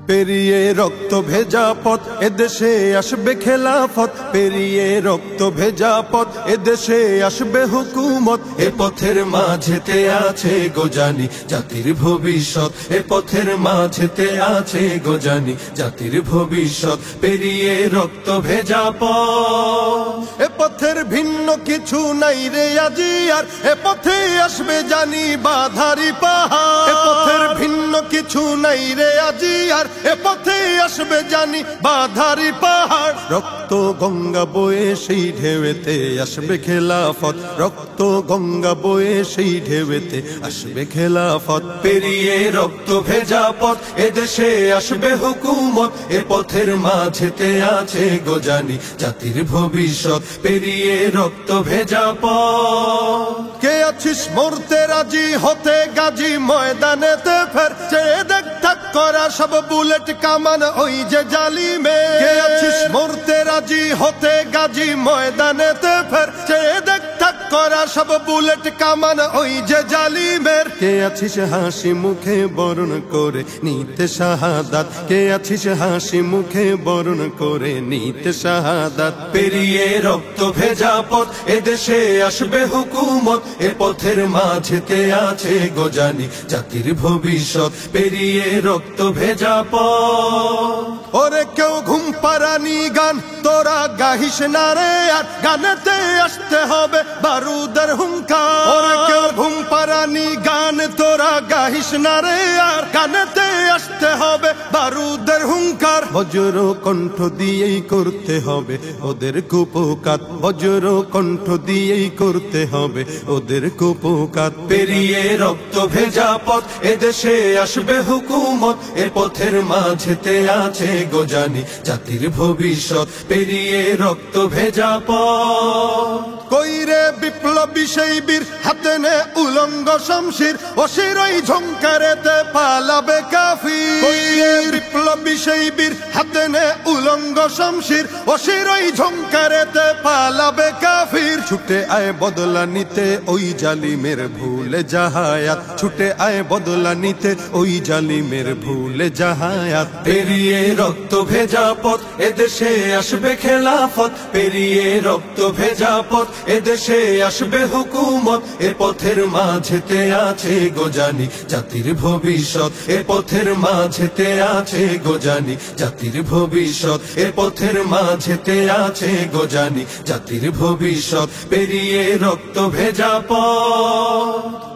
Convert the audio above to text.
পেরিয়ে রক্ত ভেজা পথ এদেশে আসবে খেলাফত, পেরিয়ে রক্ত ভেজা পথ এদেশে আসবে হুকুমত। এ পথের মাঝেতে আছে গোজানি জাতির ভবিষ্যৎ, এ পথের মাঝেতে আছে গোজানি জাতির ভবিষ্যৎ। পেরিয়ে রক্ত ভেজা পথ, এ পথের ভিন্ন কিছু নাই রে আজি আর, এ পথে আসবে জানি বাধারি পাহাড়। এ পথের ভিন্ন কিছু নাই রে আজি আর, এ পথে আসবে জানি বাধারি পাহাড়। রক্ত গঙ্গা বয়ে সেই ঢেউতে আসবে খেলাফত, রক্ত গঙ্গা বয়ে সেই ঢেউতে আসবে খেলাফত। পেরিয়ে রক্ত ভেজা পথ এদেশে আসবে হুকুমত, এ পথের মাঝেতে আছে গোজানি জাতির ভবিষ্যৎ। পেরিয়ে রক্ত ভেজা পথ, কে আছিস মরতে রাজি হতে গাজী ময়দানেতে ফের, চেয়ে দেখ ঠাক করা সব বুলেট কামান ওই যে জালিমে। কে আছিস মরতে রাজি হতে গাজী ময়দানেতে ফের, চেয়ে দেখ ঠাক করা সব বুলেট কামান ওই যে জালিমের। কে আছিস হাসি মুখে বরণ করে নিতে শাহাদাত, কে আছিস হাসি মুখে বরণ করে নিতে শাহাদাত। পেরিয়ে রক্ত ভেজা পথ এদেশে আসবে হুকুমত, এ পথের মাঝেতে আছে গোজানি জাতির ভবিষ্যৎ। পেরিয়ে রক্ত ভেজা পথ, ওরে কেউ ঘুম পাড়ানি গান তোরা গাহিস না রে আর, গানেতে আসতে হবে বারুদের হুঙ্কার। ওরে কেউ ঘুম পাড়ানি গান তোরা গাহিস না রে আর, গানেতে আসতে হবে বারুদের হুঙ্কার। বজ্র কণ্ঠ দিয়েই করতে হবে ওদের কুপকাত, বজ্র কণ্ঠ দিয়েই করতে হবে ওদের কুপকাত। পেরিয়ে রক্ত ভেজা পথ এদেশে আসবে হুকুমত, এ পথের মাঝেতে আছে গোজানি জাতির ভবিষ্যৎ। পেরিয়ে রক্ত ভেজা পথ, কইরে বিপ্লবী সেই বীর হাতে নে উলঙ্গ শমশির, অশিরই ঝংকারেতে পালাবে কাফির। কইরে বিপ্লবী সেই বীর হাতে নে উলঙ্গ শমশির, অশিরই ঝংকারেতে পালাবে কাফির। ছুটে আয় বদলা নিতে ওই জালিমের ভুলে জাহায়াত, ছুটে আয় বদলা নিতে ওই জালিমের ভুলে জাহায়াত। পেরিয়ে রক্ত ভেজা পথ এদেশে আসবে খেলাফত, পেরিয়ে রক্ত ভেজা পথ এদেশে আসবে হুকুমত, এ পথের মাঝেতে আছে গোজানি জাতির ভবিষ্যৎ। এ পথের মাঝেতে আছে গোজানি জাতির ভবিষ্যৎ, এ পথের মাঝেতে আছে গোজানি জাতির ভবিষ্যৎ। পেরিয়ে রক্ত ভেজা পথ।